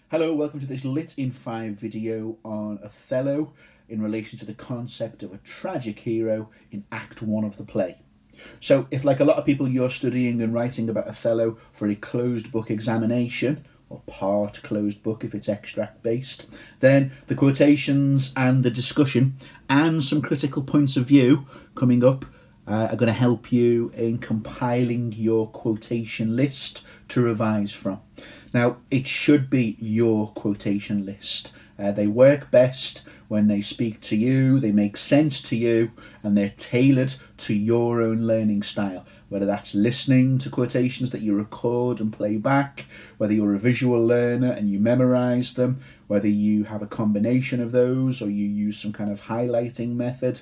Hello, welcome to this Lit in 5 video on Othello in relation to the concept of a tragic hero in Act 1 of the play. So, if like a lot of people you're studying and writing about Othello for a closed book examination, or part closed book if it's extract based, then the quotations and the discussion and some critical points of view coming up are going to help you in compiling your quotation list to revise from. Now, it should be your quotation list. They work best when they speak to you, they make sense to you, and they're tailored to your own learning style. Whether that's listening to quotations that you record and play back, whether you're a visual learner and you memorize them, whether you have a combination of those or you use some kind of highlighting method.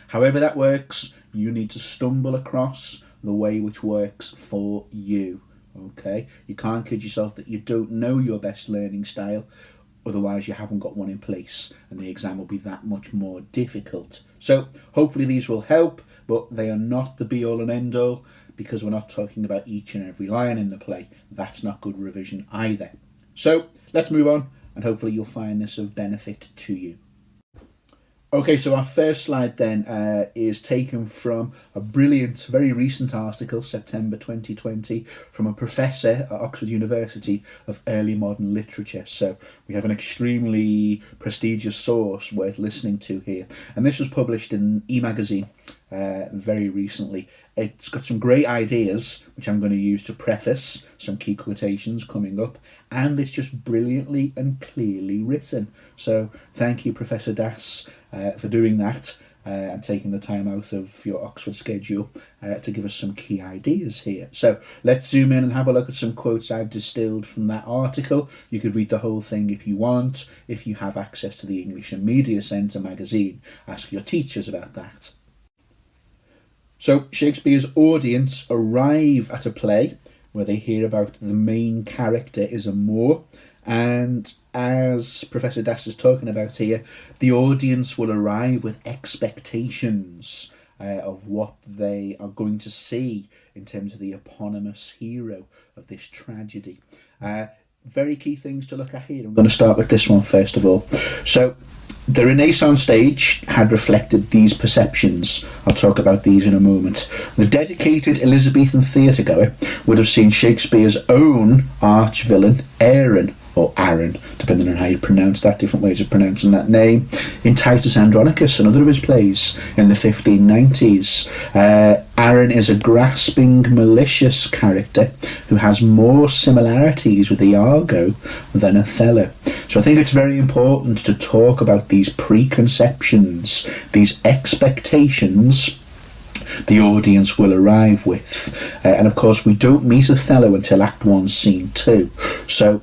However that works, you need to stumble across the way which works for you. Okay, you can't kid yourself that you don't know your best learning style, otherwise you haven't got one in place and the exam will be that much more difficult. So hopefully these will help, but they are not the be all and end all, because we're not talking about each and every line in the play. That's not good revision either. So let's move on, and hopefully you'll find this of benefit to you. Okay, so our first slide then is taken from a brilliant, very recent article, September 2020, from a professor at Oxford University of early modern literature. So we have an extremely prestigious source worth listening to here. And this was published in e-magazine very recently. It's got some great ideas, which I'm going to use to preface some key quotations coming up, and it's just brilliantly and clearly written. So thank you, Professor Das, for doing that and taking the time out of your Oxford schedule to give us some key ideas here. So let's zoom in and have a look at some quotes I've distilled from that article. You could read the whole thing if you want. If you have access to the English and Media Centre magazine, ask your teachers about that. So Shakespeare's audience arrive at a play where they hear about the main character is a Moor, and as Professor Das is talking about here, the audience will arrive with expectations of what they are going to see in terms of the eponymous hero of this tragedy. Very key things to look at here. I'm going to start with this one first of all. So the Renaissance stage had reflected these perceptions. I'll talk about these in a moment. The dedicated Elizabethan theatregoer would have seen Shakespeare's own arch-villain, Aaron, or Aaron, depending on how you pronounce that, different ways of pronouncing that name, in Titus Andronicus, another of his plays in the 1590s. Aaron is a grasping, malicious character who has more similarities with Iago than Othello. So I think it's very important to talk about these preconceptions, these expectations the audience will arrive with. And of course, we don't meet Othello until Act 1, Scene 2. So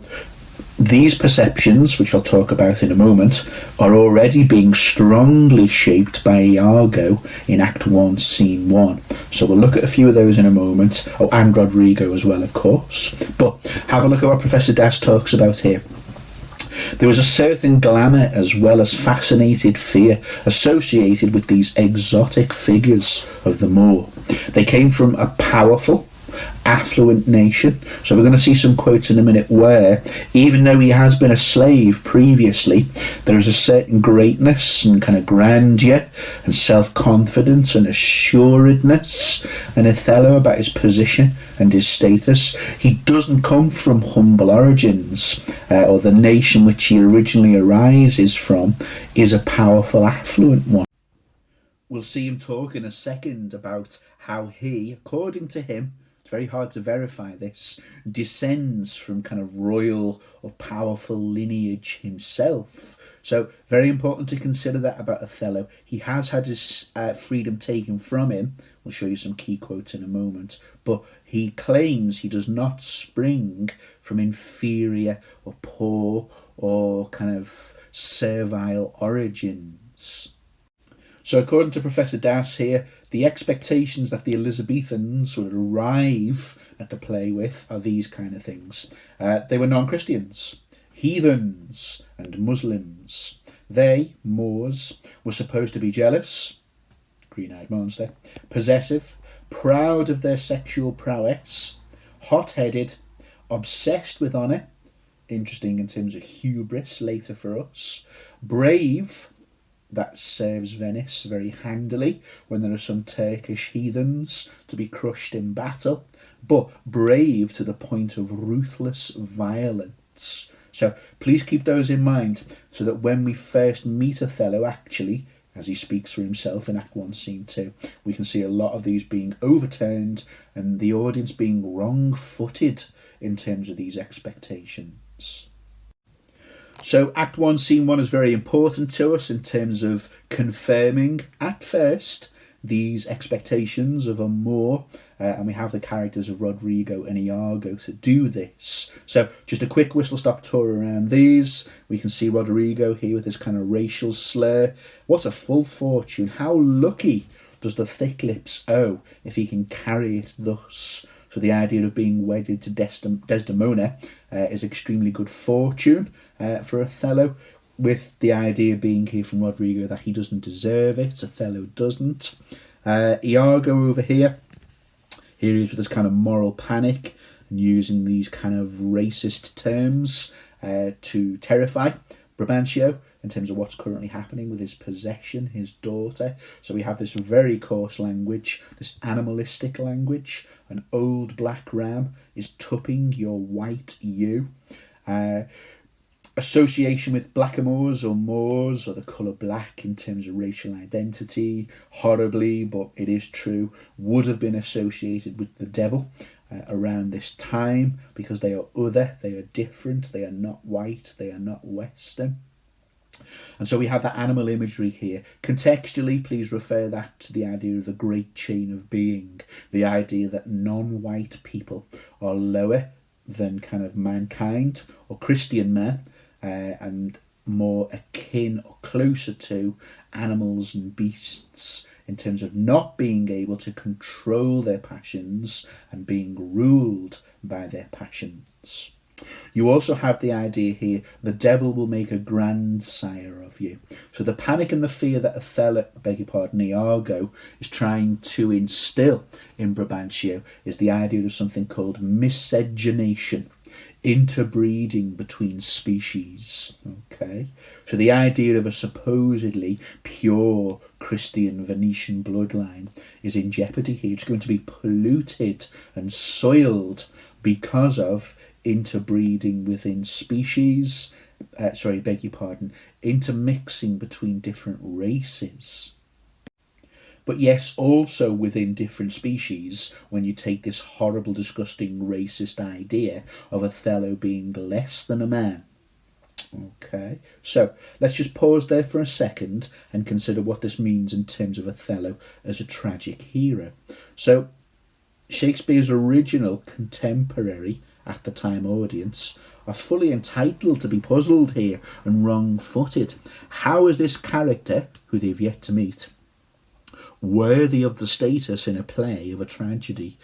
these perceptions, which I'll talk about in a moment, are already being strongly shaped by Iago in Act 1, Scene 1. So we'll look at a few of those in a moment. Oh, and Rodrigo as well, of course. But have a look at what Professor Das talks about here. There was a certain glamour as well as fascinated fear associated with these exotic figures of the Moor. They came from a powerful, affluent nation. So we're going to see some quotes in a minute where, even though he has been a slave previously, there is a certain greatness and kind of grandeur and self-confidence and assuredness in Othello about his position and his status. He doesn't come from humble origins, or the nation which he originally arises from is a powerful, affluent one. We'll see him talk in a second about how he, according to him, very hard to verify this, descends from kind of royal or powerful lineage himself. So very important to consider that about Othello. He has had his freedom taken from him. We'll show you some key quotes in a moment. But he claims he does not spring from inferior or poor or kind of servile origins. So according to Professor Das here, the expectations that the Elizabethans would arrive at the play with are these kind of things. They were non-Christians, heathens and Muslims. They, Moors, were supposed to be jealous, green-eyed monster, possessive, proud of their sexual prowess, hot-headed, obsessed with honour, interesting in terms of hubris later for us. Brave, that serves Venice very handily when there are some Turkish heathens to be crushed in battle, but brave to the point of ruthless violence. So please keep those in mind, so that when we first meet Othello, actually, as he speaks for himself in Act 1, Scene 2, we can see a lot of these being overturned and the audience being wrong-footed in terms of these expectations. So Act 1, Scene 1 is very important to us in terms of confirming, at first, these expectations of amour, and we have the characters of Rodrigo and Iago to do this. So just a quick whistle-stop tour around these. We can see Rodrigo here with this kind of racial slur. What a full fortune. How lucky does the thick lips owe if he can carry it thus? So the idea of being wedded to Desdemona is extremely good fortune for Othello, with the idea being here from Rodrigo that he doesn't deserve it, Othello doesn't. Iago over here he is with this kind of moral panic and using these kind of racist terms to terrify Brabantio in terms of what's currently happening with his possession, his daughter. So we have this very coarse language, this animalistic language. An old black ram is tupping your white ewe. Association with blackamoors or Moors or the colour black in terms of racial identity, horribly, but it is true, would have been associated with the devil around this time, because they are other, they are different, they are not white, they are not Western. And so we have that animal imagery here. Contextually, please refer that to the idea of the great chain of being, the idea that non-white people are lower than kind of mankind or Christian men, and more akin or closer to animals and beasts in terms of not being able to control their passions and being ruled by their passions. You also have the idea here, the devil will make a grandsire of you. So the panic and the fear that Othello, Iago, is trying to instill in Brabantio is the idea of something called miscegenation, interbreeding between species. Okay, so the idea of a supposedly pure Christian Venetian bloodline is in jeopardy here. It's going to be polluted and soiled because of interbreeding within species, intermixing between different races. But yes, also within different species, when you take this horrible, disgusting, racist idea of Othello being less than a man. Okay, so let's just pause there for a second and consider what this means in terms of Othello as a tragic hero. So Shakespeare's original contemporary at the time audience are fully entitled to be puzzled here and wrong-footed. How is this character, who they've yet to meet, worthy of the status in a play of a tragedy,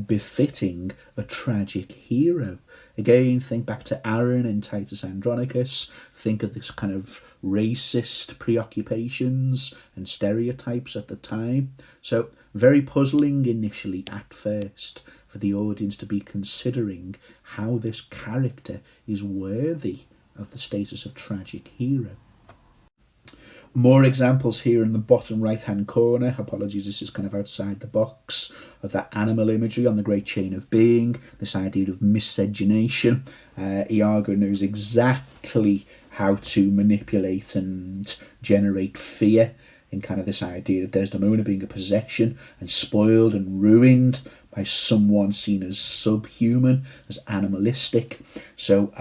befitting a tragic hero? Again, think back to Aaron in Titus Andronicus. Think of this kind of racist preoccupations and stereotypes at the time. So very puzzling initially at first for the audience to be considering how this character is worthy of the status of tragic hero. More examples here in the bottom right hand corner. Apologies, this is kind of outside the box, of that animal imagery on the great chain of being, this idea of miscegenation. Iago knows exactly how to manipulate and generate fear in kind of this idea of Desdemona being a possession and spoiled and ruined by someone seen as subhuman, as animalistic. So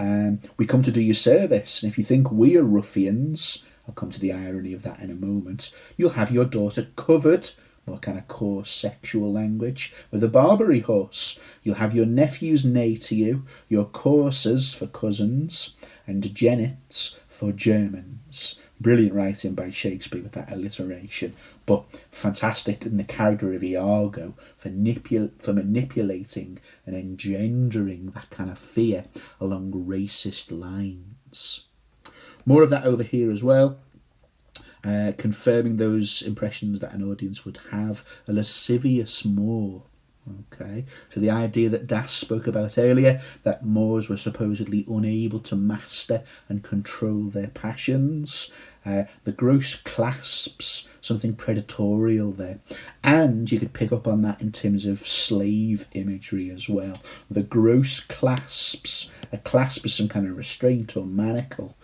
we come to do you service, and if you think we are ruffians, I'll come to the irony of that in a moment, you'll have your daughter covered, more kind of coarse sexual language, with a Barbary horse. You'll have your nephews neigh to you, your coursers for cousins, and genets for Germans. Brilliant writing by Shakespeare with that alliteration, but fantastic in the character of Iago for manipulating and engendering that kind of fear along racist lines. More of that over here as well, confirming those impressions that an audience would have. A lascivious Moor. Okay, so the idea that Das spoke about earlier, that Moors were supposedly unable to master and control their passions, the gross clasps something predatorial there, and you could pick up on that in terms of slave imagery as well. The gross clasps, a clasp is some kind of restraint or manacle,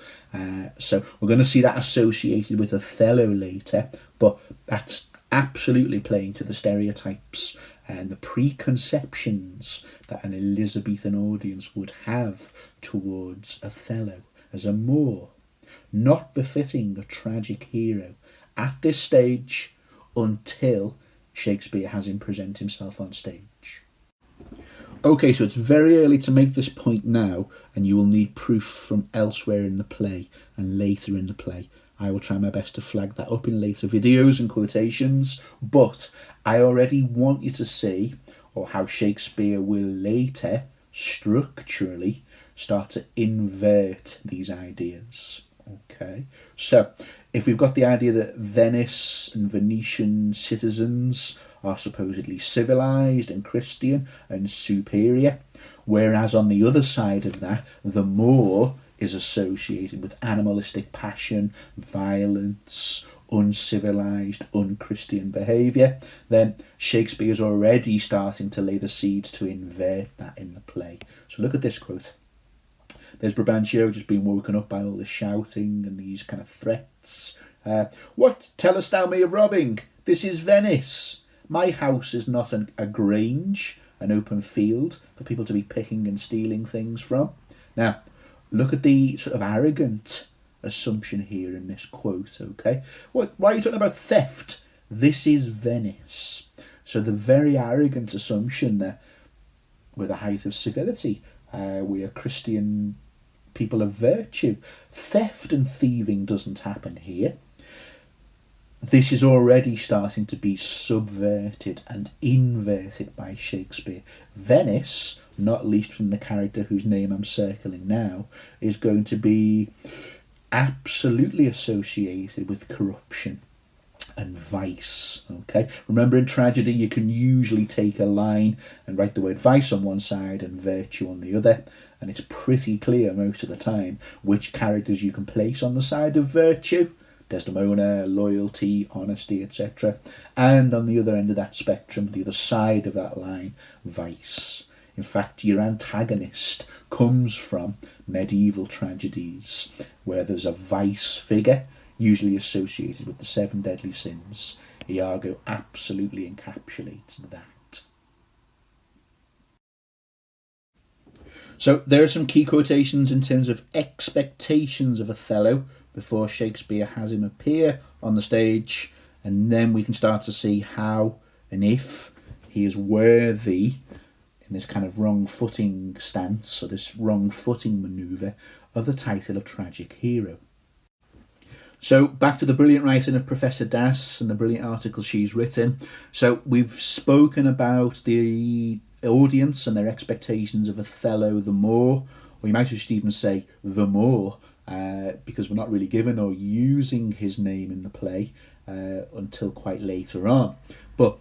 so we're going to see that associated with Othello later, but that's absolutely playing to the stereotypes and the preconceptions that an Elizabethan audience would have towards Othello as a Moor, not befitting a tragic hero at this stage until Shakespeare has him present himself on stage. Okay, so it's very early to make this point now, and you will need proof from elsewhere in the play and later in the play. I will try my best to flag that up in later videos and quotations, but I already want you to see, or how Shakespeare will later, structurally, start to invert these ideas. Okay, so if we've got the idea that Venice and Venetian citizens are supposedly civilized and Christian and superior, whereas on the other side of that, the Moor is associated with animalistic passion, violence, uncivilized, unchristian behaviour, then Shakespeare's already starting to lay the seeds to invert that in the play. So look at this quote. There's Brabantio just being woken up by all the shouting and these kind of threats. What tellest thou me of robbing? This is Venice. My house is not a grange, an open field for people to be picking and stealing things from. Now, look at the sort of arrogant assumption here in this quote, okay? Why are you talking about theft? This is Venice. So the very arrogant assumption that we're the height of civility, we are Christian people of virtue. Theft and thieving doesn't happen here. This is already starting to be subverted and inverted by Shakespeare. Venice, not least from the character whose name I'm circling now, is going to be absolutely associated with corruption and vice. Okay, remember in tragedy you can usually take a line and write the word vice on one side and virtue on the other, and it's pretty clear most of the time which characters you can place on the side of virtue: Desdemona, loyalty, honesty, etc. And on the other end of that spectrum, the other side of that line, vice. In fact, your antagonist comes from medieval tragedies where there's a vice figure, usually associated with the 7 deadly sins. Iago absolutely encapsulates that. So there are some key quotations in terms of expectations of Othello before Shakespeare has him appear on the stage, and then we can start to see how and if he is worthy, in this kind of wrong footing stance, or this wrong footing manoeuvre, of the title of tragic hero. So back to the brilliant writing of Professor Das and the brilliant article she's written. So we've spoken about the audience and their expectations of Othello the Moor, or you might just even say the Moor, because we're not really given or using his name in the play until quite later on. But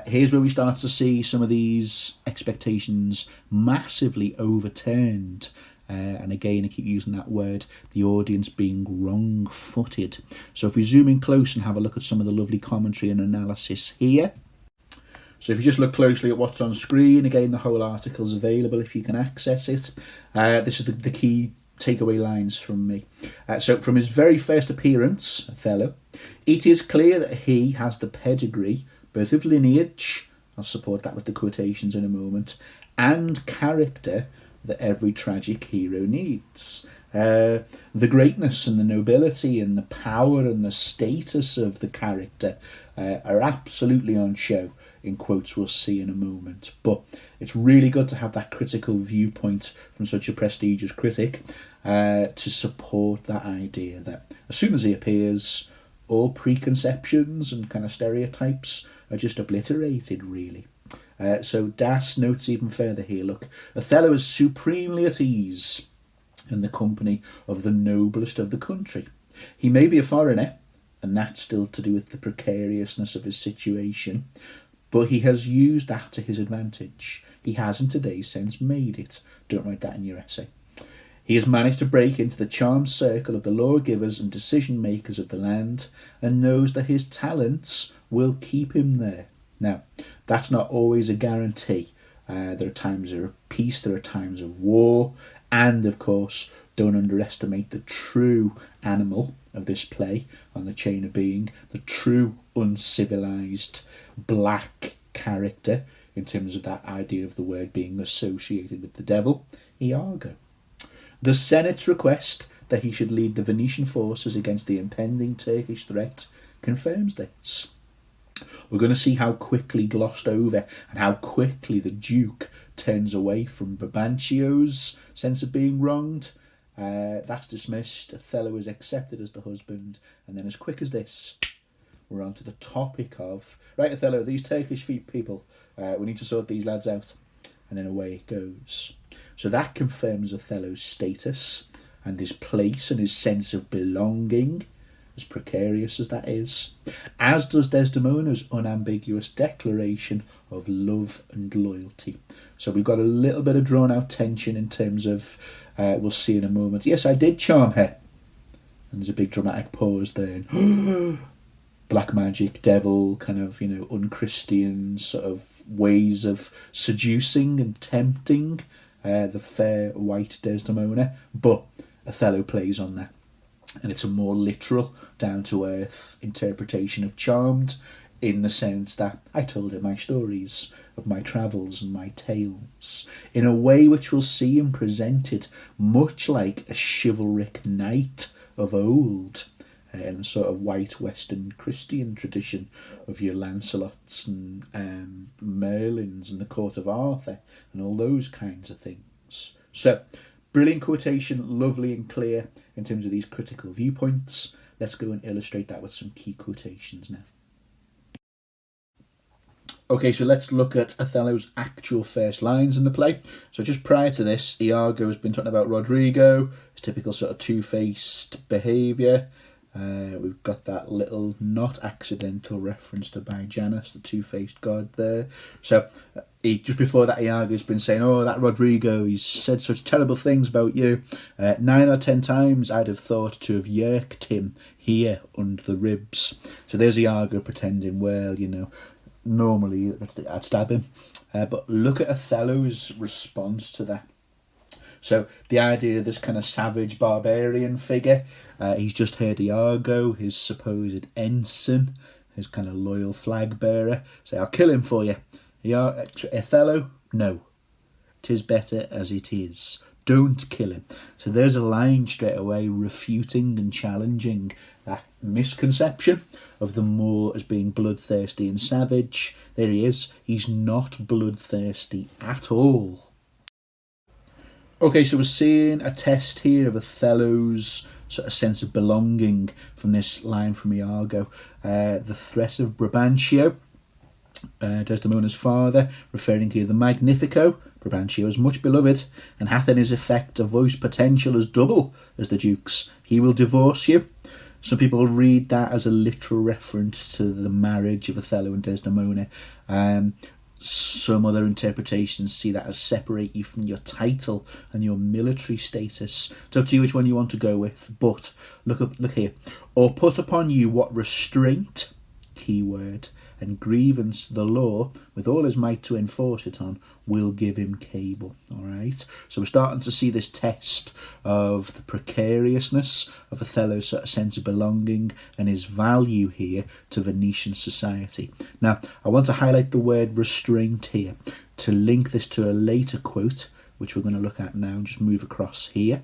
here's where we start to see some of these expectations massively overturned. And again, I keep using that word, the audience being wrong-footed. So if we zoom in close and have a look at some of the lovely commentary and analysis here. So if you just look closely at what's on screen, again, the whole article's available if you can access it. This is the key takeaway lines from me. So from his very first appearance, Othello, it is clear that he has the pedigree, both of lineage, I'll support that with the quotations in a moment, and character that every tragic hero needs. The greatness and the nobility and the power and the status of the character are absolutely on show in quotes we'll see in a moment. But it's really good to have that critical viewpoint from such a prestigious critic to support that idea that as soon as he appears, all preconceptions and kind of stereotypes are just obliterated, really. So Das notes even further here, look, Othello is supremely at ease in the company of the noblest of the country. He may be a foreigner, and that's still to do with the precariousness of his situation, But he has used that to his advantage. He has, in today's sense, made it. Don't write that in your essay. He has managed to break into the charmed circle of the lawgivers and decision makers of the land, and knows that his talents will keep him there. Now, that's not always a guarantee. There are times of peace, there are times of war, and of course, don't underestimate the true animal of this play on the chain of being, the true uncivilized black character in terms of that idea of the word being associated with the devil, Iago. The Senate's request that he should lead the Venetian forces against the impending Turkish threat confirms this. We're going to see how quickly glossed over and how quickly the Duke turns away from Brabantio's sense of being wronged. That's dismissed. Othello is accepted as the husband, and then as quick as this, we're on to the topic of, right, Othello, these Turkish people, we need to sort these lads out. And then away it goes. So that confirms Othello's status and his place and his sense of belonging, as precarious as that is, as does Desdemona's unambiguous declaration of love and loyalty. So we've got a little bit of drawn out tension in terms of, we'll see in a moment, yes, I did charm her. And there's a big dramatic pause there. Black magic, devil, kind of, unchristian sort of ways of seducing and tempting the fair white Desdemona. But Othello plays on that. And it's a more literal, down-to-earth interpretation of charmed, in the sense that I told her my stories of my travels and my tales, in a way which we'll see him presented much like a chivalric knight of old, in the sort of white Western Christian tradition of your Lancelots and Merlins and the court of Arthur and all those kinds of things. So, brilliant quotation, lovely and clear in terms of these critical viewpoints. Let's go and illustrate that with some key quotations now. Okay, so let's look at Othello's actual first lines in the play. So just prior to this, Iago has been talking about Rodrigo, his typical sort of two-faced behaviour. We've got that little not accidental reference to by Janus, the two-faced god there. So just before that, Iago's been saying, oh, that Rodrigo, he's said such terrible things about you. 9 or 10 times I'd have thought to have yerked him here under the ribs. So there's Iago pretending, well, normally I'd stab him. But look at Othello's response to that. So the idea of this kind of savage barbarian figure, he's just heard Iago, his supposed ensign, his kind of loyal flag bearer, say, I'll kill him for you. Othello, no. 'Tis better as it is. Don't kill him. So there's a line straight away refuting and challenging that misconception of the Moor as being bloodthirsty and savage. There he is. He's not bloodthirsty at all. Okay, so we're seeing a test here of Othello's sort of sense of belonging from this line from Iago. The threat of Brabantio, Desdemona's father, referring here the Magnifico. Brabantio is much beloved, and hath in his effect a voice potential as double as the Duke's. He will divorce you. Some people read that as a literal reference to the marriage of Othello and Desdemona. Some other interpretations see that as separate you from your title and your military status. It's up to you which one you want to go with. But look here. Or put upon you what restraint, keyword, and grievance the law, with all his might to enforce it on, will give him cable. All right. So we're starting to see this test of the precariousness of Othello's sort of sense of belonging and his value here to Venetian society. Now, I want to highlight the word restraint here to link this to a later quote, which we're going to look at now and just move across here.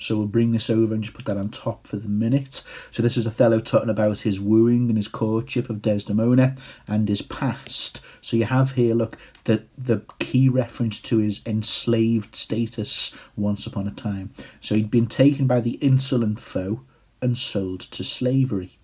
So we'll bring this over and just put that on top for the minute. So this is Othello talking about his wooing and his courtship of Desdemona and his past. So you have here, look, the key reference to his enslaved status once upon a time. So he'd been taken by the insolent foe and sold to slavery.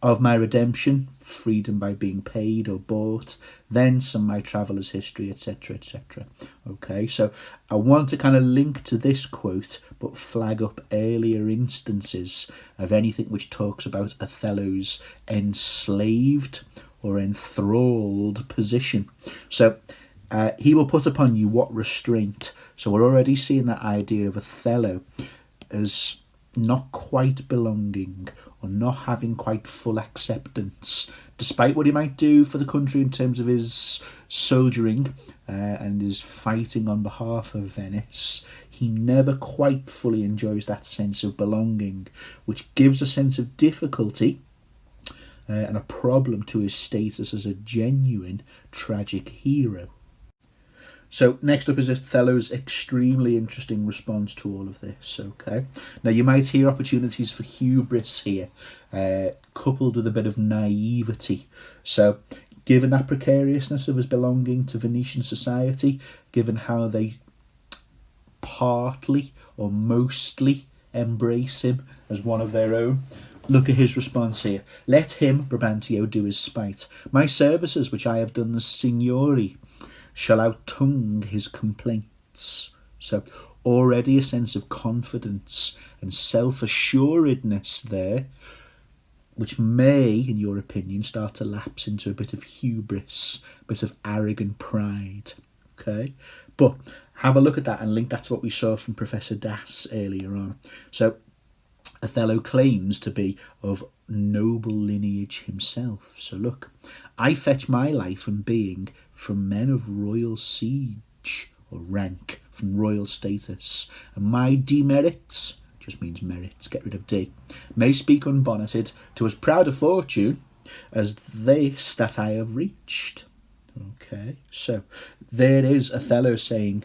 Of my redemption, freedom by being paid or bought, thence and my traveller's history, etc., etc. Okay, so I want to kind of link to this quote, but flag up earlier instances of anything which talks about Othello's enslaved or enthralled position. So he will put upon you what restraint. So we're already seeing that idea of Othello as not quite belonging or not having quite full acceptance, despite what he might do for the country in terms of his soldiering and his fighting on behalf of Venice. He never quite fully enjoys that sense of belonging, which gives a sense of difficulty and a problem to his status as a genuine tragic hero. So next up is Othello's extremely interesting response to all of this. Okay, now you might hear opportunities for hubris here, coupled with a bit of naivety. So given that precariousness of his belonging to Venetian society, given how they partly or mostly embrace him as one of their own, look at his response here. Let him, Brabantio, do his spite. My services, which I have done the signori, shall out-tongue his complaints. So already a sense of confidence and self-assuredness there, which may, in your opinion, start to lapse into a bit of hubris, a bit of arrogant pride. Okay, but have a look at that and link that to what we saw from Professor Das earlier on. So Othello claims to be of noble lineage himself. So look, I fetch my life and being from men of royal siege or rank, from royal status, and my demerits, just means merits, get rid of D, may speak unbonneted to as proud a fortune as this that I have reached. Okay, so there is Othello saying,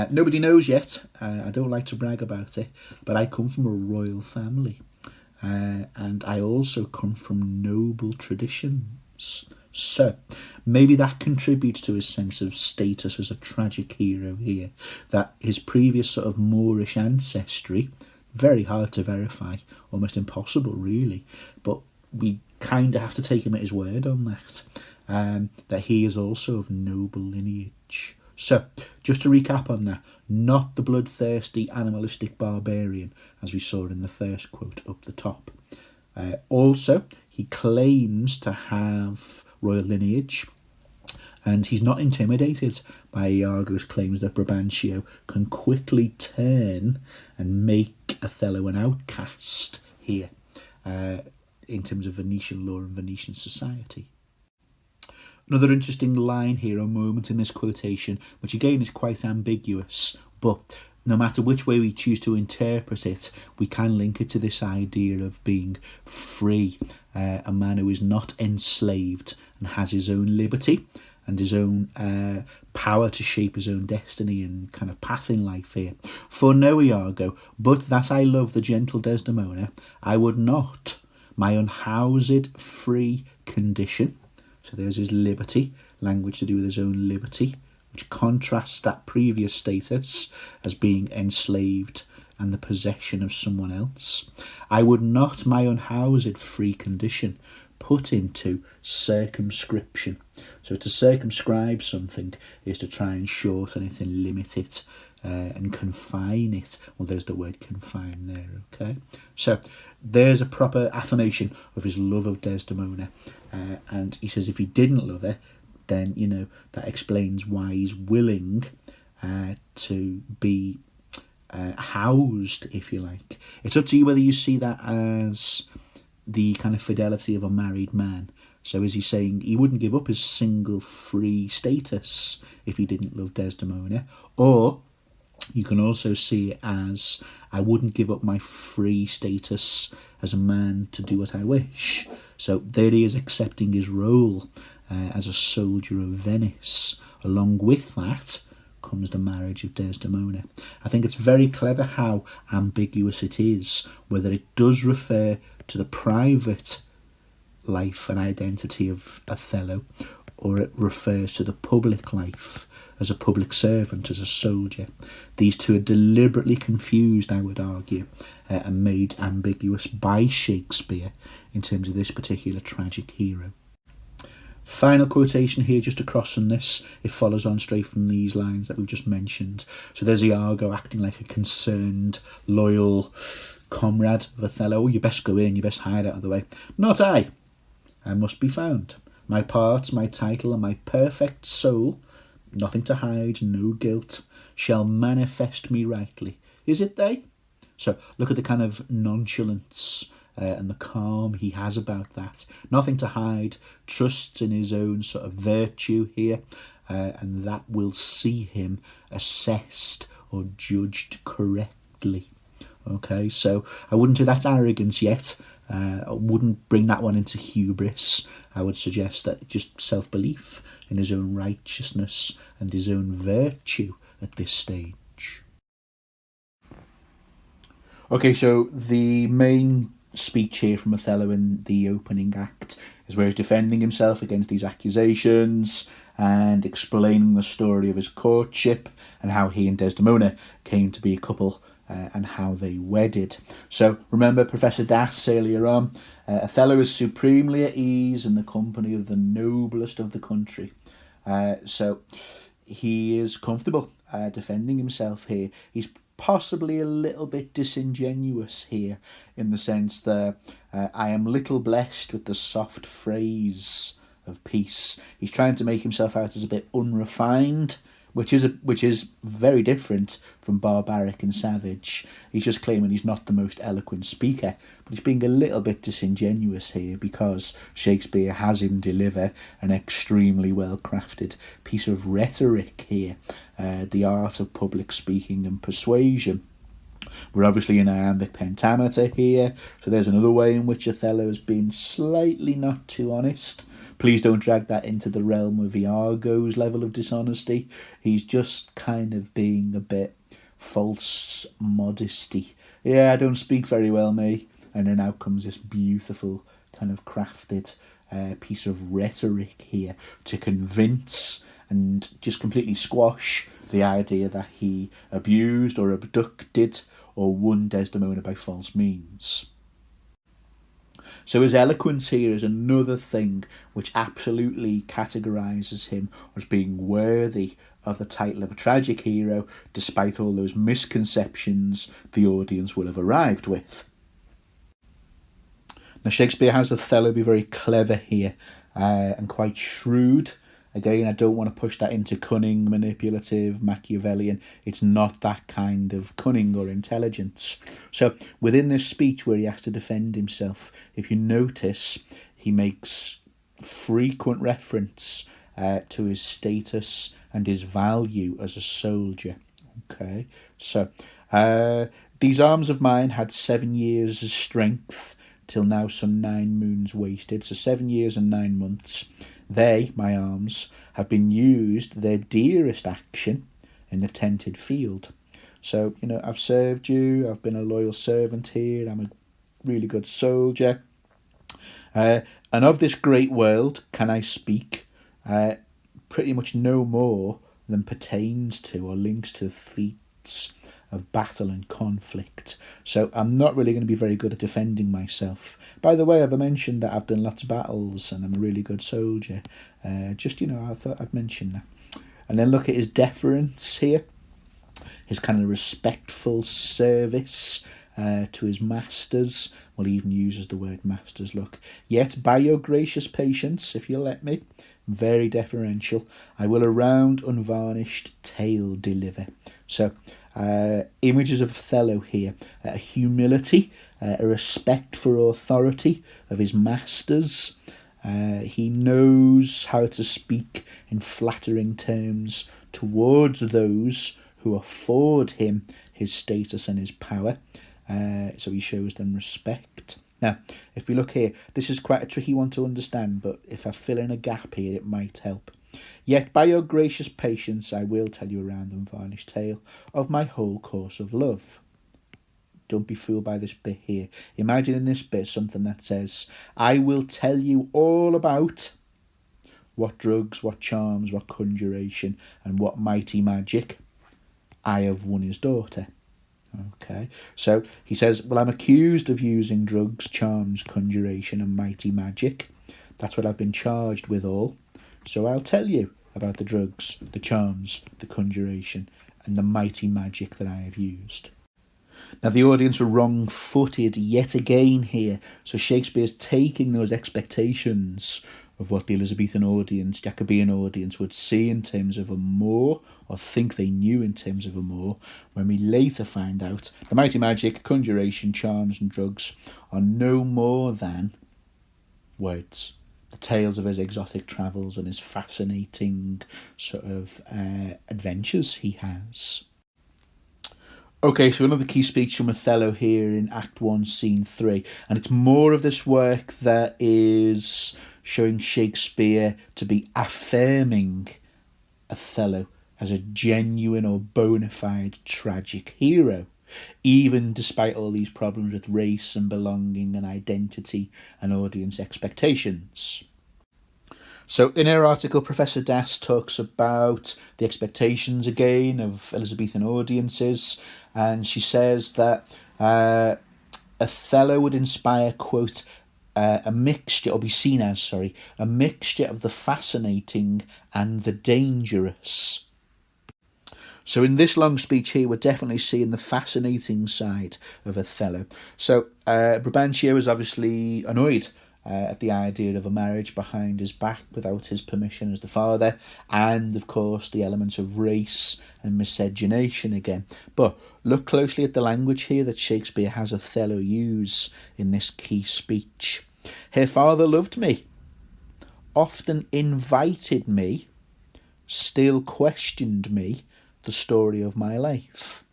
nobody knows yet, I don't like to brag about it, but I come from a royal family, and I also come from noble traditions. So maybe that contributes to his sense of status as a tragic hero here, that his previous sort of Moorish ancestry, very hard to verify, almost impossible really, but we kind of have to take him at his word on that, that he is also of noble lineage. So just to recap on that, not the bloodthirsty animalistic barbarian as we saw in the first quote up the top. Also, he claims to have royal lineage, and he's not intimidated by Iago's claims that Brabantio can quickly turn and make Othello an outcast here in terms of Venetian law and Venetian society. Another interesting line here, a moment in this quotation, which again is quite ambiguous, but no matter which way we choose to interpret it, we can link it to this idea of being free, a man who is not enslaved and has his own liberty and his own power to shape his own destiny and kind of path in life here. For no, Iago, but that I love the gentle Desdemona, I would not my unhoused free condition. So there's his liberty, language to do with his own liberty, which contrasts that previous status as being enslaved and the possession of someone else. I would not my unhoused free condition put into circumscription. So to circumscribe something is to try and shorten it and limit it and confine it. Well, there's the word confine there, okay? So there's a proper affirmation of his love of Desdemona. And he says if he didn't love her, then, you know, that explains why he's willing to be housed, if you like. It's up to you whether you see that as the kind of fidelity of a married man. So is he saying he wouldn't give up his single free status if he didn't love Desdemona? Or you can also see it as I wouldn't give up my free status as a man to do what I wish. So there he is accepting his role as a soldier of Venice. Along with that comes the marriage of Desdemona. I think it's very clever how ambiguous it is, whether it does refer to the private life and identity of Othello, or it refers to the public life as a public servant, as a soldier. These two are deliberately confused, I would argue, and made ambiguous by Shakespeare in terms of this particular tragic hero. Final quotation here just across from this. It follows on straight from these lines that we've just mentioned. So there's Iago acting like a concerned, loyal comrade of Othello. Oh, you best go in, you best hide out of the way. Not I. I must be found. My parts, my title, and my perfect soul, nothing to hide, no guilt, shall manifest me rightly. Is it they? So look at the kind of nonchalance and the calm he has about that. Nothing to hide, trusts in his own sort of virtue here, and that will see him assessed or judged correctly. Okay, so I wouldn't say that's arrogance yet. I wouldn't bring that one into hubris. I would suggest that just self-belief in his own righteousness and his own virtue at this stage. Okay, so the main speech here from Othello in the opening act is where he's defending himself against these accusations and explaining the story of his courtship and how he and Desdemona came to be a couple and how they wedded. So remember Professor Das earlier on, Othello is supremely at ease in the company of the noblest of the country. So he is comfortable defending himself here. He's possibly a little bit disingenuous here in the sense that I am little blessed with the soft phrase of peace. He's trying to make himself out as a bit unrefined, which is very different from barbaric and savage. He's just claiming he's not the most eloquent speaker, but he's being a little bit disingenuous here because Shakespeare has him deliver an extremely well-crafted piece of rhetoric here, the art of public speaking and persuasion. We're obviously in iambic pentameter here, so there's another way in which Othello has been slightly not too honest. Please don't drag that into the realm of Iago's level of dishonesty. He's just kind of being a bit false modesty. Yeah, I don't speak very well, mate. And then out comes this beautiful kind of crafted piece of rhetoric here to convince and just completely squash the idea that he abused or abducted or won Desdemona by false means. So his eloquence here is another thing which absolutely categorises him as being worthy of the title of a tragic hero, despite all those misconceptions the audience will have arrived with. Now Shakespeare has Othello be very clever here and quite shrewd. Again, I don't want to push that into cunning, manipulative, Machiavellian. It's not that kind of cunning or intelligence. So within this speech where he has to defend himself, if you notice, he makes frequent reference to his status and his value as a soldier. Okay, so these arms of mine had 7 years' strength, till now some 9 moons wasted. So 7 years and 9 months. They, my arms, have been used their dearest action in the tented field. So, I've served you, I've been a loyal servant here, I'm a really good soldier. And of this great world can I speak pretty much no more than pertains to or links to feats of battle and conflict. So I'm not really going to be very good at defending myself. By the way, I've mentioned that I've done lots of battles and I'm a really good soldier. I thought I'd mention that. And then look at his deference here, his kind of respectful service to his masters. Well, he even uses the word masters, look. Yet by your gracious patience, if you'll let me, very deferential, I will a round unvarnished tale deliver. So images of Othello here, humility, a respect for authority of his masters. He knows how to speak in flattering terms towards those who afford him his status and his power. So he shows them respect. Now, if we look here, this is quite a tricky one to understand, but if I fill in a gap here, it might help. Yet by your gracious patience I will tell you a round unvarnished tale of my whole course of love. Don't be fooled by this bit here. Imagine in this bit something that says, I will tell you all about what drugs, what charms, what conjuration, and what mighty magic I have won his daughter. Okay, so he says, well, I'm accused of using drugs, charms, conjuration, and mighty magic. That's what I've been charged with all. So I'll tell you about the drugs, the charms, the conjuration, and the mighty magic that I have used. Now, the audience are wrong-footed yet again here. So Shakespeare's taking those expectations of what the Elizabethan audience, Jacobean audience, would see in terms of a Moor, or think they knew in terms of a Moor, when we later find out the mighty magic, conjuration, charms and drugs are no more than words. The tales of his exotic travels and his fascinating sort of adventures he has. Okay, so another key speech from Othello here in Act 1, Scene 3. And it's more of this work that is showing Shakespeare to be affirming Othello as a genuine or bona fide tragic hero, even despite all these problems with race and belonging and identity and audience expectations. So in her article, Professor Das talks about the expectations again of Elizabethan audiences, and she says that Othello would inspire, quote, a mixture, or be seen as, sorry, a mixture of the fascinating and the dangerous. So in this long speech here, we're definitely seeing the fascinating side of Othello. So Brabantio is obviously annoyed at the idea of a marriage behind his back without his permission as the father, and of course the elements of race and miscegenation again. But look closely at the language here that Shakespeare has Othello use in this key speech. Her father loved me, often invited me, still questioned me, the story of my life.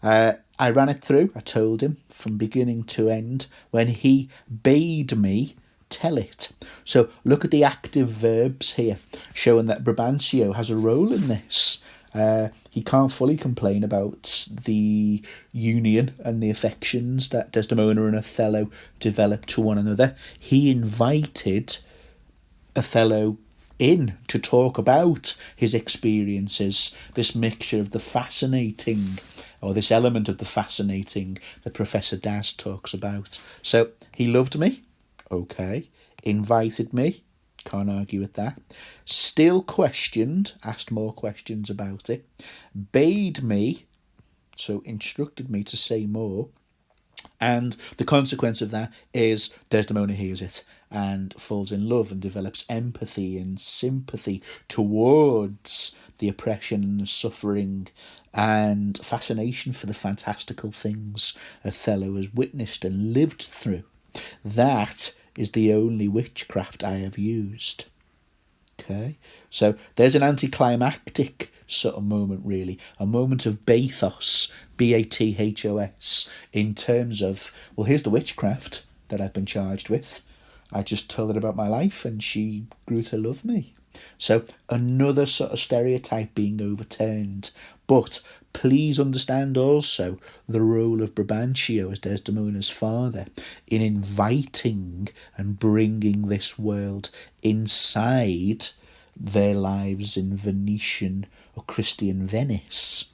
I ran it through, I told him, from beginning to end, when he bade me tell it. So look at the active verbs here, showing that Brabantio has a role in this. He can't fully complain about the union and the affections that Desdemona and Othello developed to one another. He invited Othello in to talk about his experiences, this mixture of the fascinating, or this element of the fascinating that Professor Das talks about. So he loved me, okay, invited me, can't argue with that, still questioned, asked more questions about it, bade me, so instructed me to say more, and the consequence of that is Desdemona hears it and falls in love and develops empathy and sympathy towards the oppression and the suffering and fascination for the fantastical things Othello has witnessed and lived through. That is the only witchcraft I have used. Okay, so there's an anticlimactic sort of moment, really, a moment of bathos, bathos, in terms of, well, here's the witchcraft that I've been charged with. I just told her about my life and she grew to love me. So another sort of stereotype being overturned. But please understand also the role of Brabantio as Desdemona's father in inviting and bringing this world inside their lives in Venetian or Christian Venice.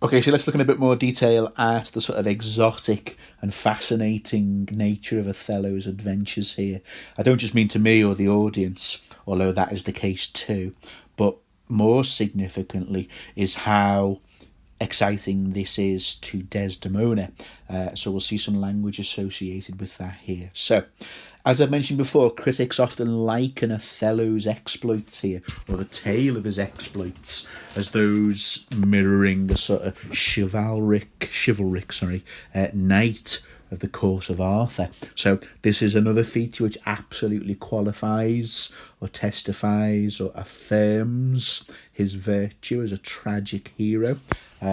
Okay, so let's look in a bit more detail at the sort of exotic and fascinating nature of Othello's adventures here. I don't just mean to me or the audience, although that is the case too, but more significantly is how exciting this is to Desdemona. So we'll see some language associated with that here. So, as I've mentioned before, critics often liken Othello's exploits here, or the tale of his exploits, as those mirroring a sort of chivalric knight of the court of Arthur. So this is another feature which absolutely qualifies or testifies or affirms his virtue as a tragic hero.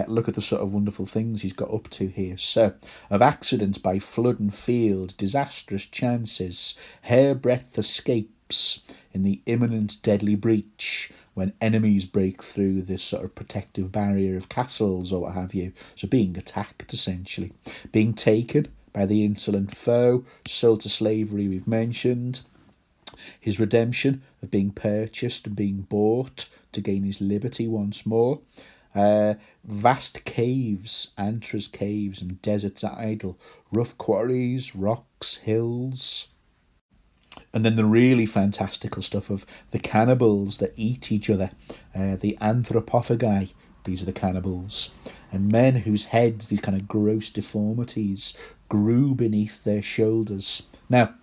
Look at the sort of wonderful things he's got up to here. So, of accidents by flood and field, disastrous chances, hairbreadth escapes in the imminent deadly breach, when enemies break through this sort of protective barrier of castles or what have you. So being attacked, essentially. Being taken by the insolent foe, sold to slavery we've mentioned. His redemption of being purchased and being bought to gain his liberty once more. Vast caves, Antra's caves and deserts idle, rough quarries, rocks, hills. And then the really fantastical stuff of the cannibals that eat each other, the anthropophagi, these are the cannibals, and men whose heads, these kind of gross deformities, grew beneath their shoulders. Now,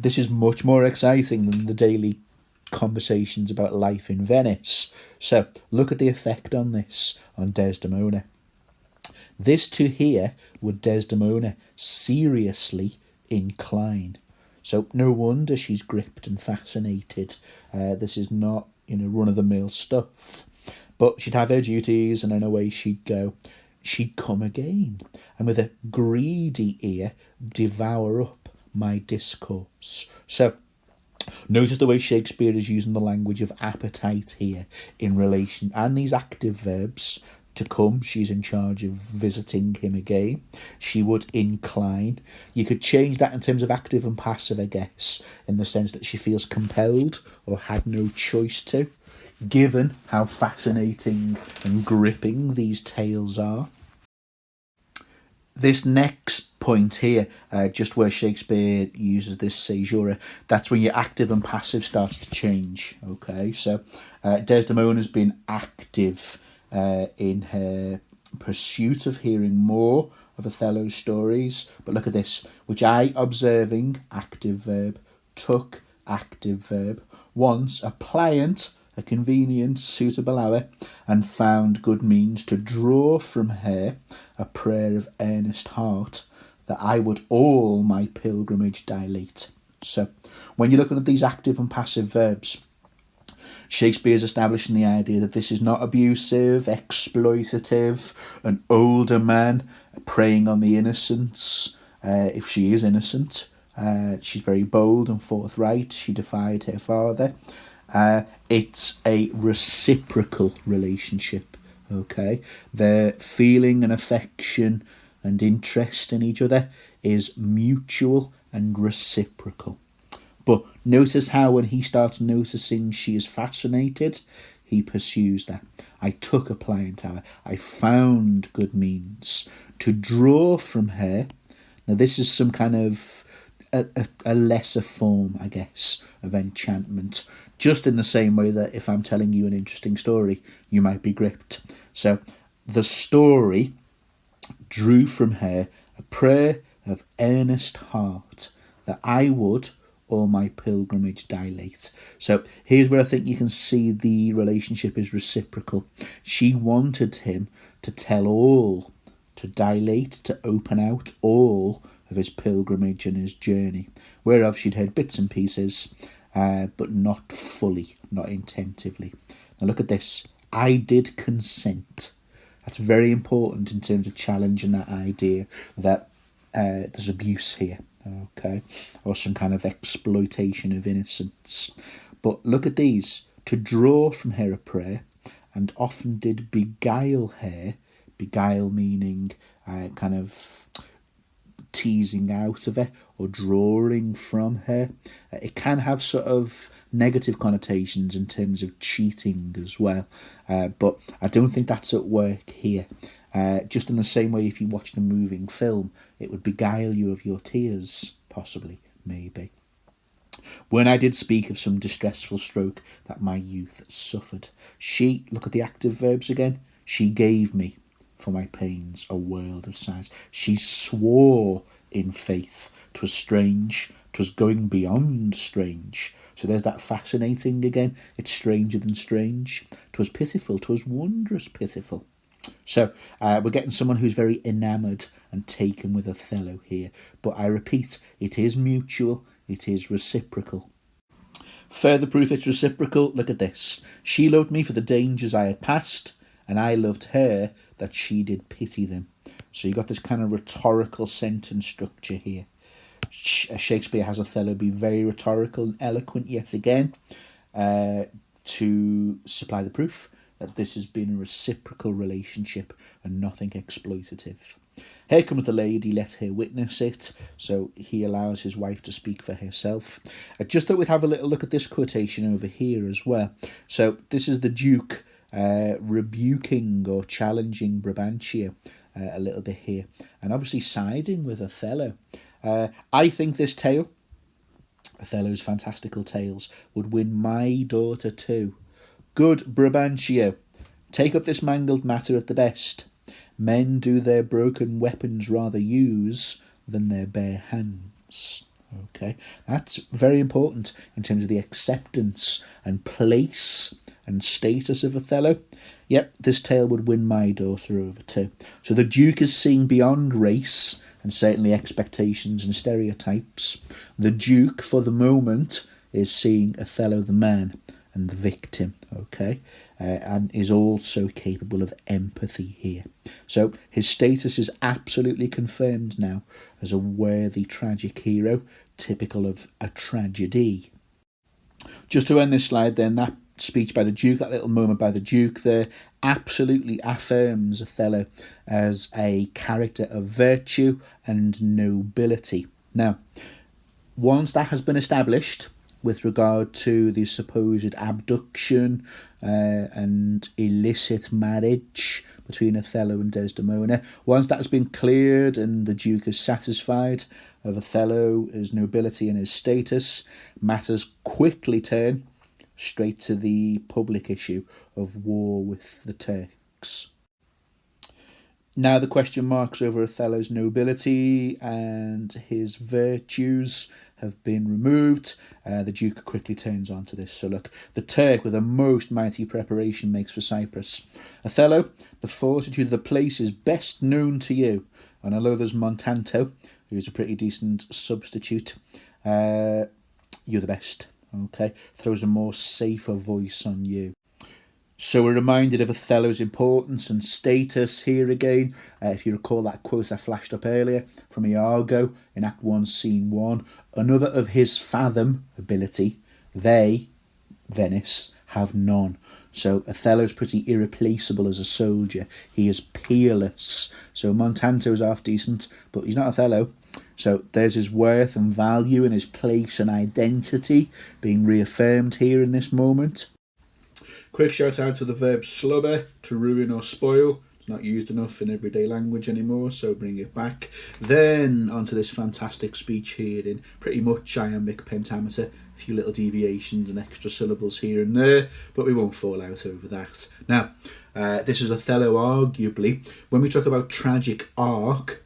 this is much more exciting than the daily conversations about life in Venice. So look at the effect on this on Desdemona. This to here would Desdemona seriously incline. So no wonder she's gripped and fascinated. This is not, run-of-the-mill stuff. But she'd have her duties, and then away she'd go. She'd come again, and with a greedy ear devour up my discourse. So notice the way Shakespeare is using the language of appetite here in relation, and these active verbs. To come, she's in charge of visiting him again. She would incline. You could change that in terms of active and passive, I guess, in the sense that she feels compelled or had no choice to, given how fascinating and gripping these tales are. This next point here, just where Shakespeare uses this caesura, that's when your active and passive starts to change. Okay, so Desdemona's been active in her pursuit of hearing more of Othello's stories. But look at this, which I, observing, active verb, took, active verb, once a pliant, a convenient, suitable hour, and found good means to draw from her a prayer of earnest heart, that I would all my pilgrimage dilate. So when you're looking at these active and passive verbs, Shakespeare's establishing the idea that this is not abusive, exploitative, an older man preying on the innocents, if she is innocent. She's very bold and forthright. She defied her father. It's a reciprocal relationship, okay? Their feeling and affection and interest in each other is mutual and reciprocal. But notice how when he starts noticing she is fascinated, he pursues that. I took a pliant hour. I found good means to draw from her. Now this is some kind of a lesser form, I guess, of enchantment. Just in the same way that if I'm telling you an interesting story, you might be gripped. So the story drew from her a prayer of earnest heart, that I would all my pilgrimage dilate. So here's where I think you can see the relationship is reciprocal. She wanted him to tell all, to dilate, to open out all of his pilgrimage and his journey, whereof she'd heard bits and pieces, but not fully, not intentively. Now look at this. I did consent. That's very important in terms of challenging that idea that there's abuse here, okay, or some kind of exploitation of innocence. But look at these. To draw from her a prayer, and often did beguile her, beguile meaning kind of teasing out of her or drawing from her. It can have sort of negative connotations in terms of cheating as well, but I don't think that's at work here. Just in the same way, if you watched a moving film, it would beguile you of your tears, possibly, maybe. When I did speak of some distressful stroke that my youth suffered, she, look at the active verbs again, she gave me for my pains a world of sighs. She swore in faith. 'Twas strange, 'twas going beyond strange. So there's that fascinating again. It's stranger than strange. 'Twas pitiful, 'twas wondrous pitiful. So we're getting someone who's very enamoured and taken with Othello here. But I repeat, it is mutual, it is reciprocal. Further proof it's reciprocal, look at this. She loved me for the dangers I had passed, and I loved her that she did pity them. So you got this kind of rhetorical sentence structure here. Shakespeare has Othello be very rhetorical and eloquent yet again to supply the proof that this has been a reciprocal relationship and nothing exploitative. Here comes the lady, let her witness it. So he allows his wife to speak for herself. I just thought we'd have a little look at this quotation over here as well. So this is the Duke rebuking or challenging Brabantio a little bit here, and obviously siding with Othello. I think this tale, Othello's fantastical tales, would win my daughter too. Good Brabantio, take up this mangled matter at the best. Men do their broken weapons rather use than their bare hands. Okay, that's very important in terms of the acceptance and place and status of Othello. Yep, this tale would win my daughter over too. So the Duke is seeing beyond race and certainly expectations and stereotypes. The Duke, for the moment, is seeing Othello the man and the victim, okay, and is also capable of empathy here. So his status is absolutely confirmed now as a worthy tragic hero, typical of a tragedy. Just to end this slide then, that speech by the Duke, that little moment by the Duke there, absolutely affirms Othello as a character of virtue and nobility. Now, once that has been established with regard to the supposed abduction and illicit marriage between Othello and Desdemona, once that has been cleared and the Duke is satisfied of Othello, his nobility and his status, matters quickly turn straight to the public issue of war with the Turks. Now the question marks over Othello's nobility and his virtues have been removed. The Duke quickly turns on to this. So look, the Turk with a most mighty preparation makes for Cyprus. Othello, the fortitude of the place is best known to you. And although there's Montanto, who's a pretty decent substitute, you're the best. Okay, throws a more safer voice on you. So we're reminded of Othello's importance and status here again. If you recall that quote I flashed up earlier from Iago in Act 1, Scene 1, another of his fathom ability, they, Venice, have none. So Othello's pretty irreplaceable as a soldier. He is peerless. So Montanto's half decent, but he's not Othello. So there's his worth and value and his place and identity being reaffirmed here in this moment. Quick shout out to the verb slubber, to ruin or spoil. It's not used enough in everyday language anymore, so bring it back. Then onto this fantastic speech here in pretty much iambic pentameter. A few little deviations and extra syllables here and there, but we won't fall out over that. Now, this is Othello arguably. When we talk about tragic arc,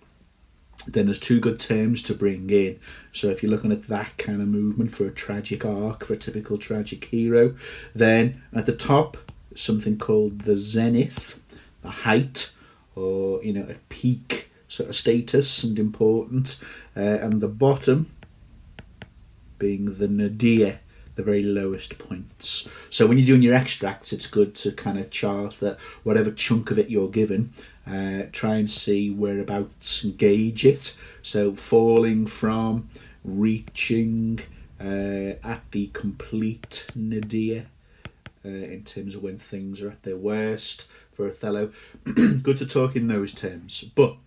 then there's two good terms to bring in. So if you're looking at that kind of movement for a tragic arc, for a typical tragic hero, then at the top, something called the zenith, the height, or, you know, a peak sort of status and important, and the bottom being the nadir, the very lowest points. So when you're doing your extracts, it's good to kind of chart that whatever chunk of it you're given, try and see whereabouts and gauge it. So falling from, reaching at the complete nadir in terms of when things are at their worst for Othello. Good to talk in those terms. But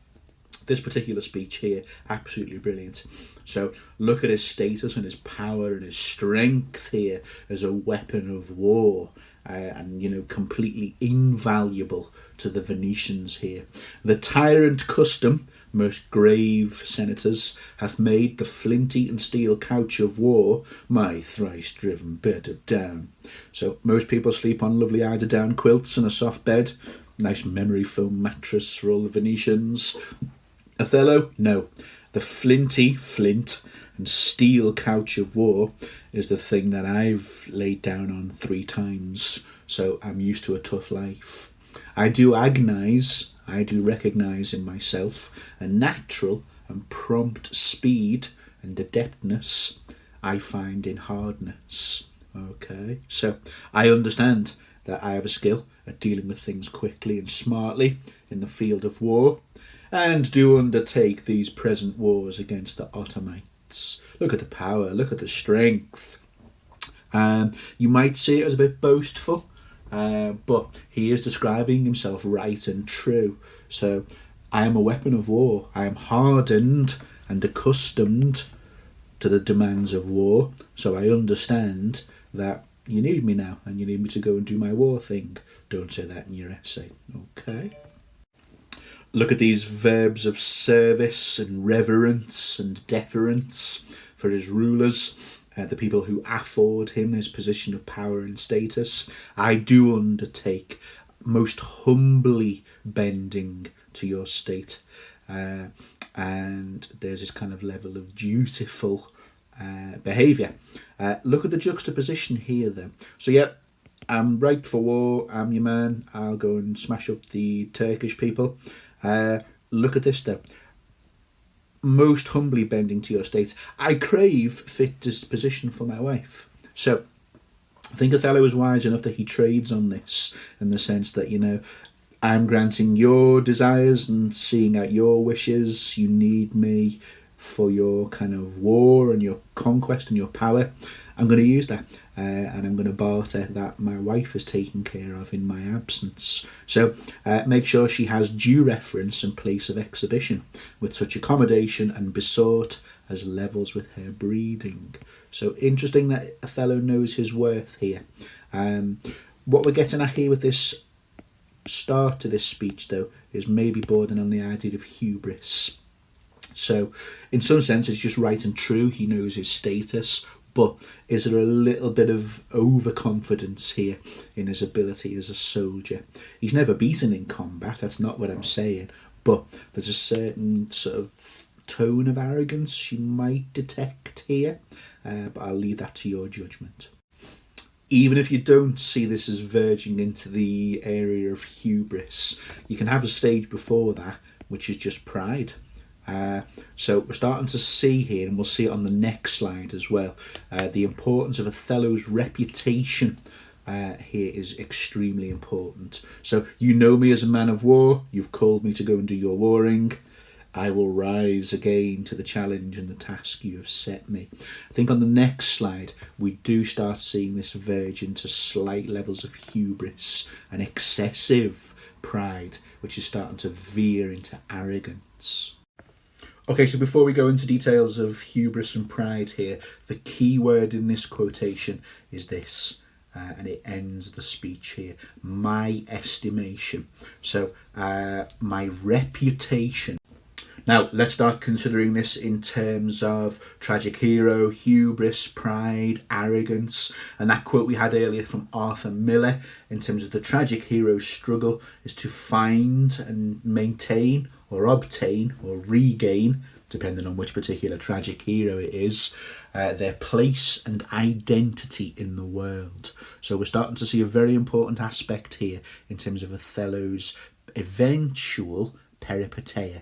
this particular speech here, absolutely brilliant. So look at his status and his power and his strength here as a weapon of war. And, you know, completely invaluable to the Venetians here. The tyrant custom, most grave senators, hath made the flinty and steel couch of war my thrice-driven bed of down. So most people sleep on lovely eider-down quilts and a soft bed. Nice memory foam mattress for all the Venetians. Othello? No. The flinty flint and steel couch of war is the thing that I've laid down on 3 times, so I'm used to a tough life. I do recognise in myself a natural and prompt speed and adeptness I find in hardness. Okay, so I understand that I have a skill at dealing with things quickly and smartly in the field of war, and do undertake these present wars against the Ottomans. Look at the power, look at the strength. You might see it as a bit boastful, but he is describing himself right and true. So I am a weapon of war. I am hardened and accustomed to the demands of war. So I understand that you need me now and you need me to go and do my war thing. Don't say that in your essay. Okay. Look at these verbs of service and reverence and deference for his rulers, the people who afford him his position of power and status. I do undertake, most humbly bending to your state. And there's this kind of level of dutiful behaviour. Look at the juxtaposition here then. So yeah, I'm right for war, I'm your man, I'll go and smash up the Turkish people. Look at this though. Most humbly bending to your state, I crave fit disposition for my wife. So I think Othello is wise enough that he trades on this, in the sense that, you know, I'm granting your desires and seeing out your wishes. You need me for your kind of war and your conquest and your power. I'm going to use that, and I'm going to barter that my wife is taken care of in my absence. So make sure she has due reference and place of exhibition, with such accommodation and besought as levels with her breeding. So interesting that Othello knows his worth here. What we're getting at here with this start to this speech, though, is maybe bordering on the idea of hubris. So in some sense it's just right and true, he knows his status, but is there a little bit of overconfidence here in his ability as a soldier? He's never beaten in combat, that's not what I'm saying, but there's a certain sort of tone of arrogance you might detect here, but I'll leave that to your judgment. Even if you don't see this as verging into the area of hubris, you can have a stage before that, which is just pride. So we're starting to see here, and we'll see it on the next slide as well, the importance of Othello's reputation here is extremely important. So you know me as a man of war, you've called me to go and do your warring. I will rise again to the challenge and the task you have set me. I think on the next slide, we do start seeing this verge into slight levels of hubris and excessive pride, which is starting to veer into arrogance. Okay, so before we go into details of hubris and pride here, the key word in this quotation is this, and it ends the speech here: my estimation. So my reputation. Now, let's start considering this in terms of tragic hero, hubris, pride, arrogance. And that quote we had earlier from Arthur Miller, in terms of the tragic hero's struggle, is to find and maintain or obtain or regain, depending on which particular tragic hero it is, their place and identity in the world. So we're starting to see a very important aspect here in terms of Othello's eventual peripeteia.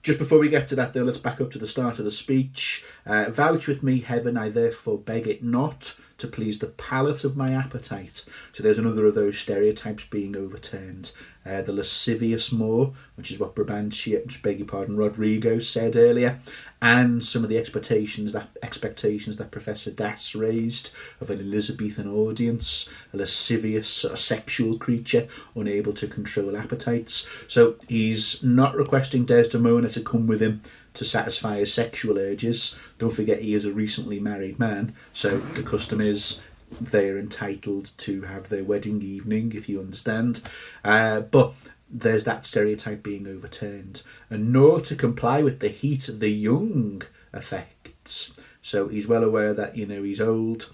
Just before we get to that, though, let's back up to the start of the speech. Vouch with me, heaven, I therefore beg it not, to please the palate of my appetite. So there's another of those stereotypes being overturned. The lascivious Moor, which is what Rodrigo said earlier, and some of the expectations that Professor Das raised of an Elizabethan audience, a lascivious sort of sexual creature unable to control appetites. So he's not requesting Desdemona to come with him to satisfy his sexual urges. Don't forget, he is a recently married man, so the custom is they're entitled to have their wedding evening, if you understand. But there's that stereotype being overturned, and nor to comply with the heat the young affects. So he's well aware that, you know, he's old.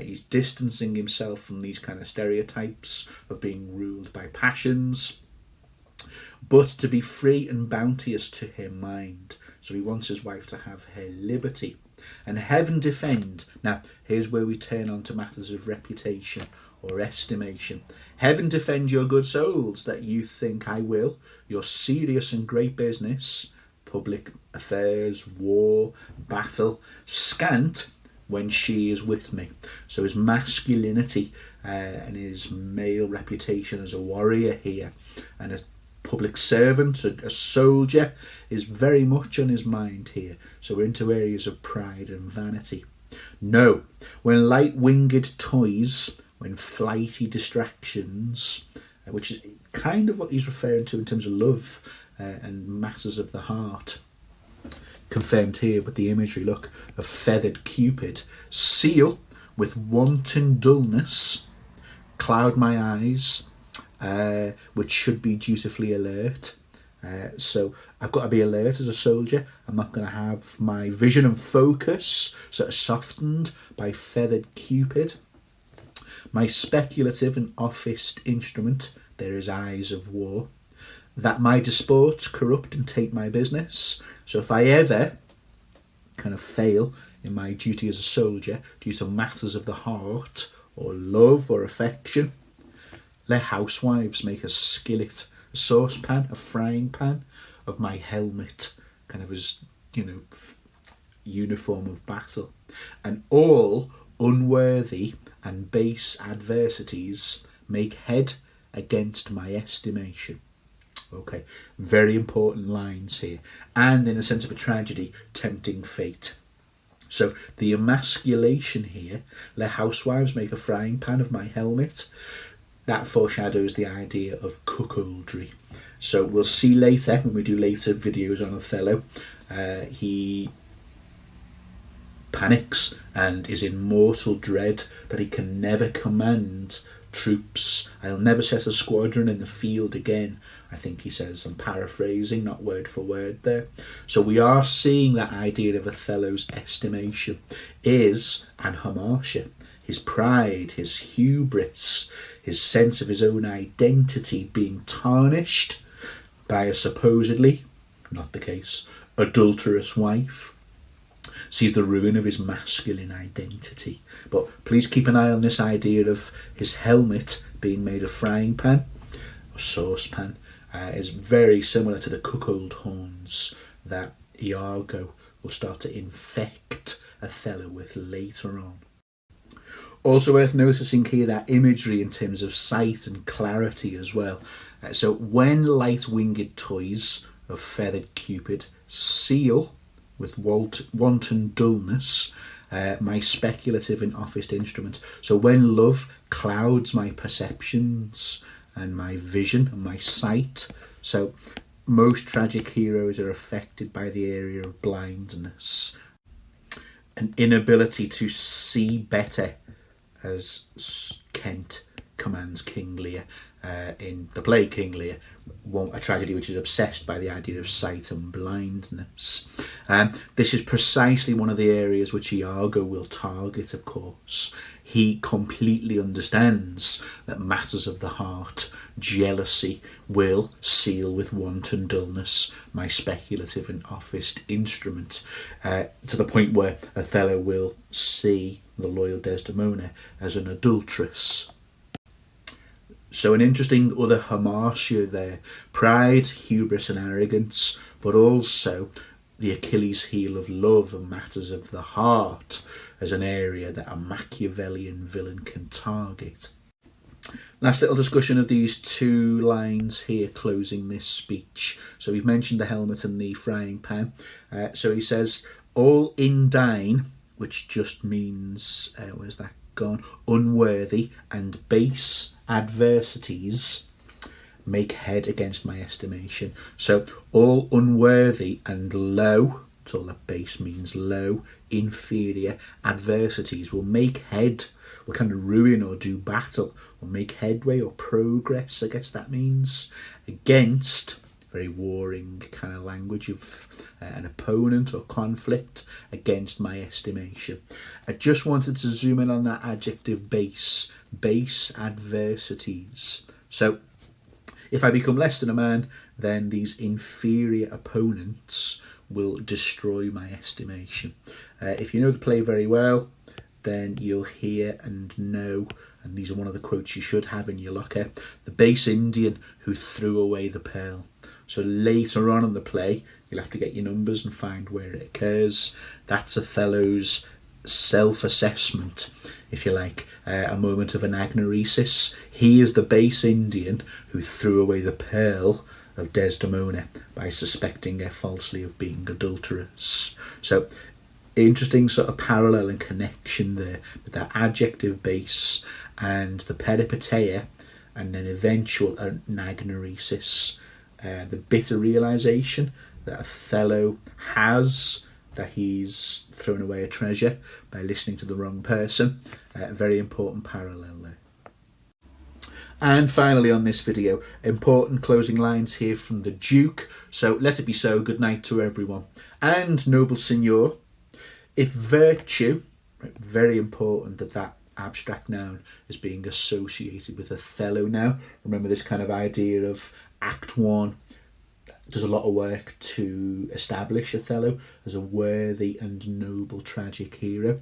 He's distancing himself from these kind of stereotypes of being ruled by passions, but to be free and bounteous to her mind. So he wants his wife to have her liberty. And heaven defend. Now, here's where we turn on to matters of reputation or estimation. Heaven defend your good souls, that you think I will, your serious and great business, public affairs, war, battle, scant when she is with me. So his masculinity and his male reputation as a warrior here, and a public servant, a soldier, is very much on his mind here. So we're into areas of pride and vanity. No, when light-winged toys, when flighty distractions, which is kind of what he's referring to in terms of love and matters of the heart, confirmed here with the imagery, look, of feathered Cupid, seal with wanton dullness, cloud my eyes, which should be dutifully alert. So I've got to be alert as a soldier. I'm not going to have my vision and focus sort of softened by feathered Cupid. My speculative and offist instrument, there is eyes of war, that my disports corrupt and take my business. So if I ever kind of fail in my duty as a soldier due to matters of the heart, or love, or affection. Let housewives make a skillet, a saucepan, a frying pan of my helmet, kind of as, uniform of battle. And all unworthy and base adversities make head against my estimation. Okay, very important lines here. And in a sense of a tragedy, tempting fate. So the emasculation here, let housewives make a frying pan of my helmet, that foreshadows the idea of cuckoldry. So we'll see later, when we do later videos on Othello, he panics and is in mortal dread that he can never command troops. I'll never set a squadron in the field again, I think he says. I'm paraphrasing, not word for word there. So we are seeing that idea of Othello's estimation is an hamartia. His pride, his hubris, his sense of his own identity being tarnished by a supposedly, not the case, adulterous wife, sees the ruin of his masculine identity. But please keep an eye on this idea of his helmet being made of frying pan or saucepan. Is very similar to the cuckold horns that Iago will start to infect Othello with later on. Also worth noticing here that imagery in terms of sight and clarity as well. So when light-winged toys of feathered Cupid seal with wanton dullness my speculative and officed instruments. So when love clouds my perceptions and my vision and my sight. So most tragic heroes are affected by the area of blindness, an inability to see better, as Kent commands King Lear in the play King Lear, a tragedy which is obsessed by the idea of sight and blindness. This is precisely one of the areas which Iago will target, of course. He completely understands that matters of the heart, jealousy, will seal with wanton dullness my speculative and officed instrument, to the point where Othello will see the loyal Desdemona as an adulteress. So an interesting other hamartia there. Pride, hubris and arrogance, but also the Achilles heel of love and matters of the heart as an area that a Machiavellian villain can target. Last little discussion of these two lines here closing this speech. So we've mentioned the helmet and the frying pan. So he says, all indine, which just means, where's that gone? Unworthy and base adversities make head against my estimation. So all unworthy and low, that's all that base means, low, inferior adversities will make head, will kind of ruin or do battle, or make headway or progress, I guess that means, against, very warring kind of language of an opponent or conflict, against my estimation. I just wanted to zoom in on that adjective base adversities. So if I become less than a man, then these inferior opponents will destroy my estimation. If you know the play very well, then you'll hear and know, and these are one of the quotes you should have in your locker, the base Indian who threw away the pearl. So later on in the play, you'll have to get your numbers and find where it occurs. That's Othello's self-assessment, if you like, a moment of anagnoresis. He is the base Indian who threw away the pearl of Desdemona by suspecting her falsely of being adulterous. So interesting sort of parallel and connection there with that adjective base and the peripeteia and then eventual anagnoresis, the bitter realisation that Othello has that he's thrown away a treasure by listening to the wrong person. Very important parallel there. And finally on this video, important closing lines here from the Duke. So let it be so, good night to everyone. And noble signor, if virtue, right, very important that that abstract noun is being associated with Othello now. Remember this kind of idea of Act 1, does a lot of work to establish Othello as a worthy and noble tragic hero.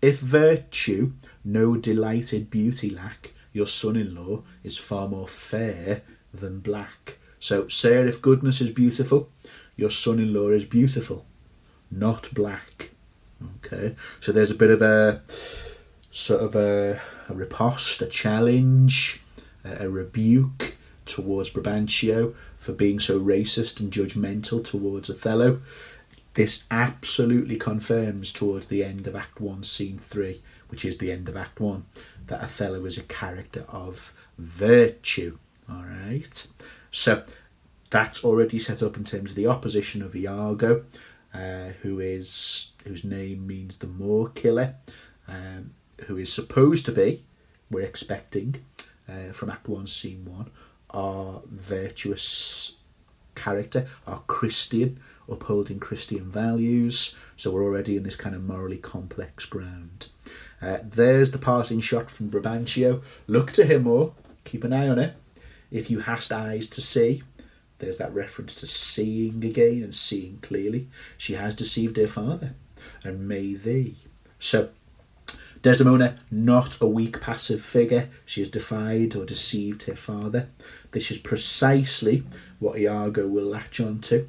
If virtue no delighted beauty lack, your son-in-law is far more fair than black. So, sir, if goodness is beautiful, your son-in-law is beautiful, not black. Okay, so there's a bit of a sort of a riposte, a challenge, a rebuke towards Brabantio for being so racist and judgmental towards Othello. This absolutely confirms towards the end of Act 1, Scene 3, which is the end of Act 1, that Othello is a character of virtue. All right. So that's already set up in terms of the opposition of Iago, whose name means the moor killer, who is supposed to be, we're expecting, from Act 1, Scene 1, our virtuous character, our Christian, upholding Christian values. So we're already in this kind of morally complex ground. There's the parting shot from Brabantio. Look to him, or keep an eye on it. If you hast eyes to see, there's that reference to seeing again and seeing clearly. She has deceived her father, and may thee. So Desdemona, not a weak passive figure. She has defied or deceived her father. This is precisely what Iago will latch on to.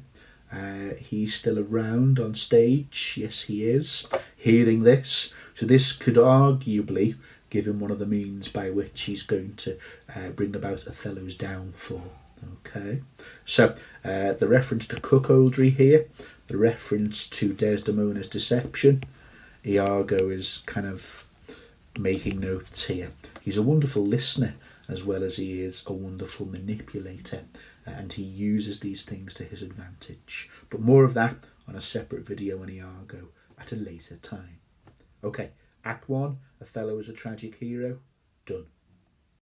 He's still around on stage. Yes, he is. Hearing this. So this could arguably give him one of the means by which he's going to bring about Othello's downfall. Okay. So the reference to cuckoldry here, the reference to Desdemona's deception, Iago is kind of making notes here. He's a wonderful listener as well as he is a wonderful manipulator, and he uses these things to his advantage. But more of that on a separate video on Iago at a later time. Okay, Act 1, Othello is a tragic hero, done.